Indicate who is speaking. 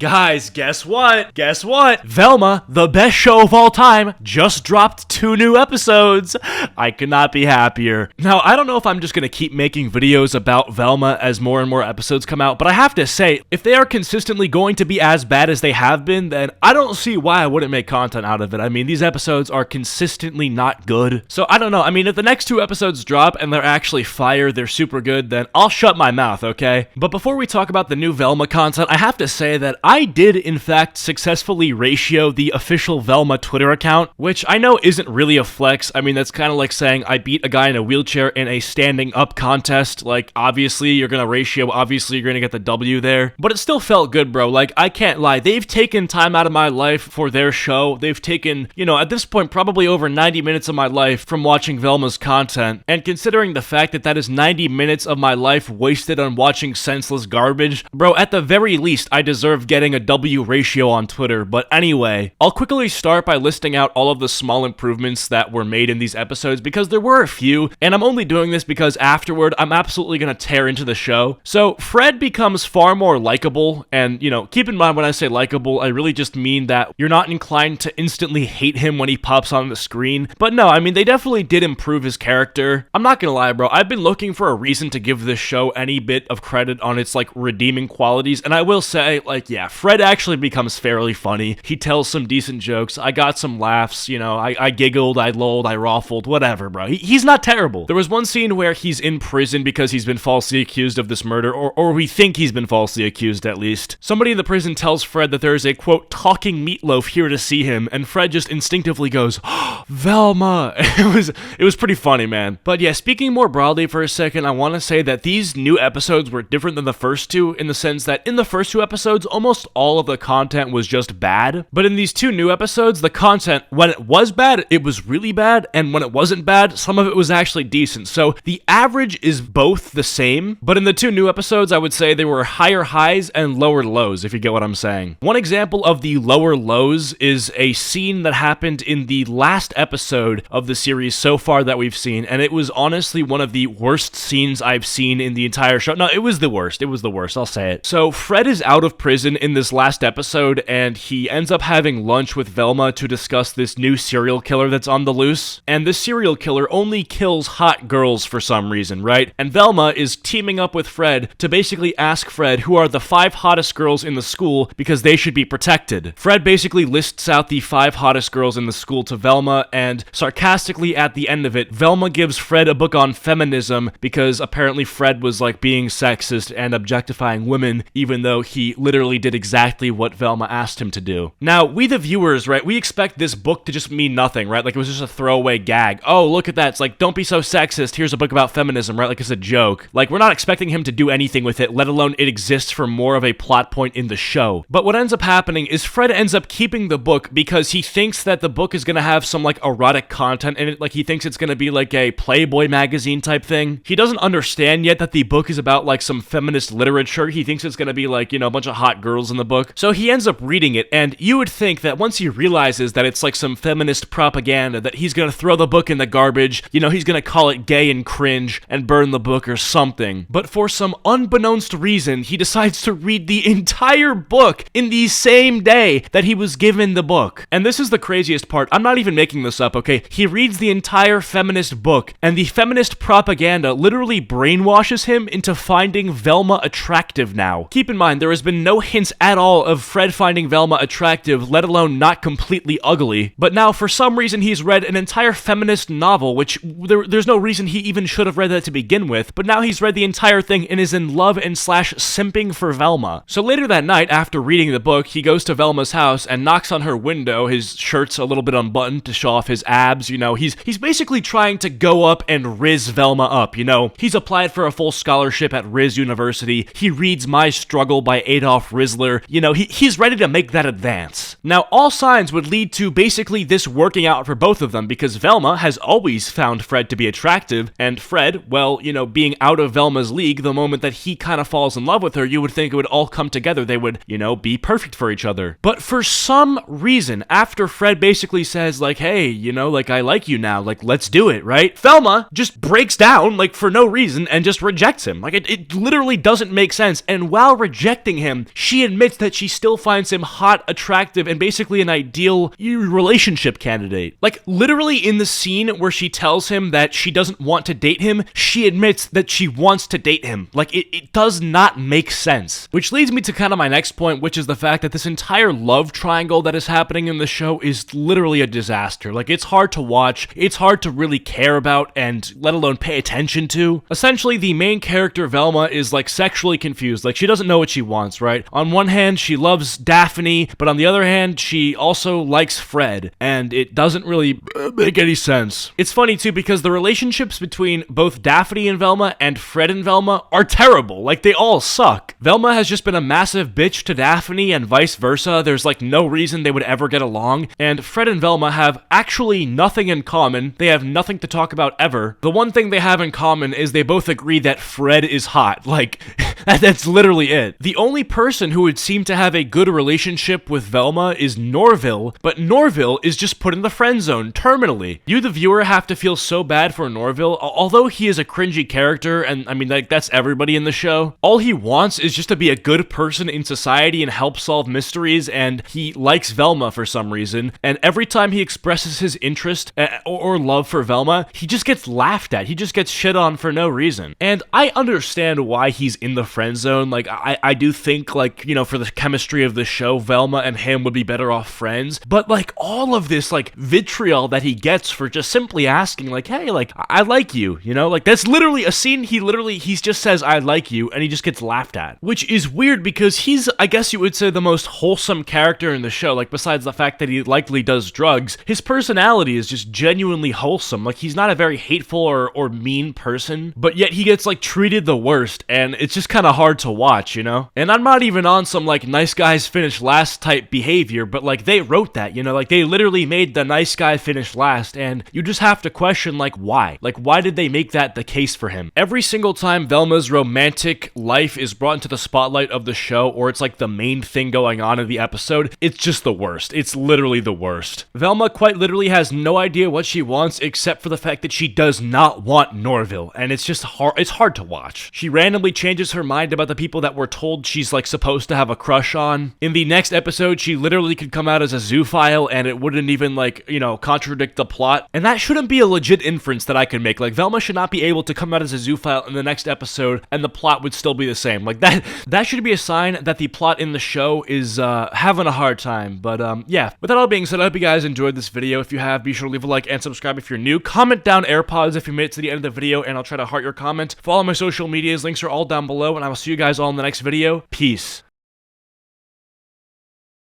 Speaker 1: Guys, guess what? Guess what? Velma, the best show of all time, just dropped 2 new episodes. I could not be happier. Now, I don't know if I'm just gonna keep making videos about Velma as more and more episodes come out, but I have to say, if they are consistently going to be as bad as they have been, then I don't see why I wouldn't make content out of it. I mean, these episodes are consistently not good. So I don't know. I mean, if the next 2 episodes drop and they're actually fire, they're super good, then I'll shut my mouth, okay? But before we talk about the new Velma content, I have to say that I did, in fact, successfully ratio the official Velma Twitter account, which I know isn't really a flex. I mean, that's kind of like saying I beat a guy in a wheelchair in a standing up contest. Like, obviously, you're gonna ratio, obviously, you're gonna get the W there. But it still felt good, bro. Like, I can't lie. They've taken time out of my life for their show. They've taken, you know, at this point, probably over 90 minutes of my life from watching Velma's content. And considering the fact that that is 90 minutes of my life wasted on watching senseless garbage, bro, at the very least, I deserve getting a W ratio on Twitter. But anyway, I'll quickly start by listing out all of the small improvements that were made in these episodes, because there were a few, and I'm only doing this because afterward, I'm absolutely gonna tear into the show. So, Fred becomes far more likable, and, you know, keep in mind when I say likable, I really just mean that you're not inclined to instantly hate him when he pops on the screen. But no, I mean, they definitely did improve his character. I'm not gonna lie, bro, I've been looking for a reason to give this show any bit of credit on its, like, redeeming qualities, and I will say, like, yeah, Fred actually becomes fairly funny. He tells some decent jokes. I got some laughs, you know, I giggled, I lolled, I raffled, whatever, bro. He's not terrible. There was one scene where he's in prison because he's been falsely accused of this murder, or we think he's been falsely accused at least. Somebody in the prison tells Fred that there is a, quote, talking meatloaf here to see him, and Fred just instinctively goes, oh, Velma! It was pretty funny, man. But yeah, speaking more broadly for a second, I want to say that these new episodes were different than the first 2 in the sense that in the first 2 episodes, almost all of the content was just bad. But in these 2 new episodes, the content, when it was bad, it was really bad, and when it wasn't bad, some of it was actually decent. So the average is both the same, but in the 2 new episodes, I would say there were higher highs and lower lows, if you get what I'm saying. One example of the lower lows is a scene that happened in the last episode of the series so far that we've seen, and it was honestly one of the worst scenes I've seen in the entire show. No, it was the worst. It was the worst, I'll say it. So Fred is out of prison in this last episode, and he ends up having lunch with Velma to discuss this new serial killer that's on the loose. And this serial killer only kills hot girls for some reason, right? And Velma is teaming up with Fred to basically ask Fred who are the 5 hottest girls in the school because they should be protected. Fred basically lists out the 5 hottest girls in the school to Velma, and sarcastically at the end of it, Velma gives Fred a book on feminism because apparently Fred was like being sexist and objectifying women, even though he literally did exactly what Velma asked him to do. Now, we the viewers, right, we expect this book to just mean nothing, right? Like it was just a throwaway gag. Oh, look at that. It's like, don't be so sexist. Here's a book about feminism, right? Like it's a joke. Like we're not expecting him to do anything with it, let alone it exists for more of a plot point in the show. But what ends up happening is Fred ends up keeping the book because he thinks that the book is gonna have some like erotic content in it. Like he thinks it's gonna be like a Playboy magazine type thing. He doesn't understand yet that the book is about like some feminist literature. He thinks it's gonna be like, you know, a bunch of hot girls in the book. So he ends up reading it, and you would think that once he realizes that it's like some feminist propaganda, that he's gonna throw the book in the garbage, you know, he's gonna call it gay and cringe and burn the book or something. But for some unbeknownst reason, he decides to read the entire book in the same day that he was given the book. And this is the craziest part. I'm not even making this up, okay? He reads the entire feminist book, and the feminist propaganda literally brainwashes him into finding Velma attractive now. Keep in mind, there has been no hints at all of Fred finding Velma attractive, let alone not completely ugly. But now, for some reason, he's read an entire feminist novel, which there's no reason he even should have read that to begin with, but now he's read the entire thing and is in love and slash simping for Velma. So later that night, after reading the book, he goes to Velma's house and knocks on her window. His shirt's a little bit unbuttoned to show off his abs, you know. He's basically trying to go up and rizz Velma up, you know. He's applied for a full scholarship at Riz University. He reads My Struggle by Adolf Rizzler. You know, he's ready to make that advance. Now, all signs would lead to basically this working out for both of them, because Velma has always found Fred to be attractive, and Fred, well, you know, being out of Velma's league the moment that he kind of falls in love with her, you would think it would all come together. They would, you know, be perfect for each other. But for some reason, after Fred basically says, like, hey, you know, like, I like you now, like, let's do it, right? Velma just breaks down, like, for no reason and just rejects him. Like, it literally doesn't make sense. And while rejecting him, she admits that she still finds him hot, attractive, and basically an ideal relationship candidate. Like, literally in the scene where she tells him that she doesn't want to date him, she admits that she wants to date him. Like, it does not make sense. Which leads me to kind of my next point, which is the fact that this entire love triangle that is happening in the show is literally a disaster. Like, it's hard to watch, it's hard to really care about, and let alone pay attention to. Essentially, the main character, Velma, is like sexually confused. Like, she doesn't know what she wants, right? On one hand, she loves Daphne, but on the other hand, she also likes Fred, and it doesn't really make any sense. It's funny too, because the relationships between both Daphne and Velma and Fred and Velma are terrible. Like, they all suck. Velma has just been a massive bitch to Daphne and vice versa. There's like no reason they would ever get along, and Fred and Velma have actually nothing in common. They have nothing to talk about ever. The one thing they have in common is they both agree that Fred is hot. Like, that's literally it. The only person who would seem to have a good relationship with Velma is Norville, but Norville is just put in the friend zone terminally. You, the viewer, have to feel so bad for Norville. Although he is a cringy character, and I mean, like, that's everybody in the show, all he wants is just to be a good person in society and help solve mysteries, and he likes Velma for some reason, and every time he expresses his interest or love for Velma, he just gets laughed at. He just gets shit on for no reason. And I understand why he's in the friend zone. Like, I do think, like, you know, for the chemistry of the show, Velma and him would be better off friends, but like, all of this like vitriol that he gets for just simply asking, like, hey, like, I like you, you know, like, that's literally a scene he just says, I like you, and he just gets laughed at, which is weird because he's, I guess you would say, the most wholesome character in the show. Like, besides the fact that he likely does drugs, his personality is just genuinely wholesome. Like, he's not a very hateful or mean person, but yet he gets like treated the worst, and it's just kind of hard to watch, you know? And I'm not even on some like nice guys finish last type behavior, but like, they wrote that, you know, like, they literally made the nice guy finish last, and you just have to question, like, why? Like, why did they make that the case for him? Every single time Velma's romantic life is brought into the spotlight of the show, or it's like the main thing going on in the episode, it's just the worst. It's literally the worst. Velma quite literally has no idea what she wants, except for the fact that she does not want Norville, and it's just hard. It's hard to watch. She randomly changes her mind about the people that we're told she's like supposed to have a crush on. In the next episode, she literally could come out as a zoophile, and it wouldn't even, like, you know, contradict the plot. And that shouldn't be a legit inference that I could make. Like, Velma should not be able to come out as a zoophile in the next episode, and the plot would still be the same. Like, that should be a sign that the plot in the show is having a hard time. But yeah, with that all being said, I hope you guys enjoyed this video. If you have, be sure to leave a like and subscribe if you're new. Comment down AirPods if you made it to the end of the video, and I'll try to heart your comment. Follow my social medias, links are all down below, and I will see you guys all in the next video. Peace.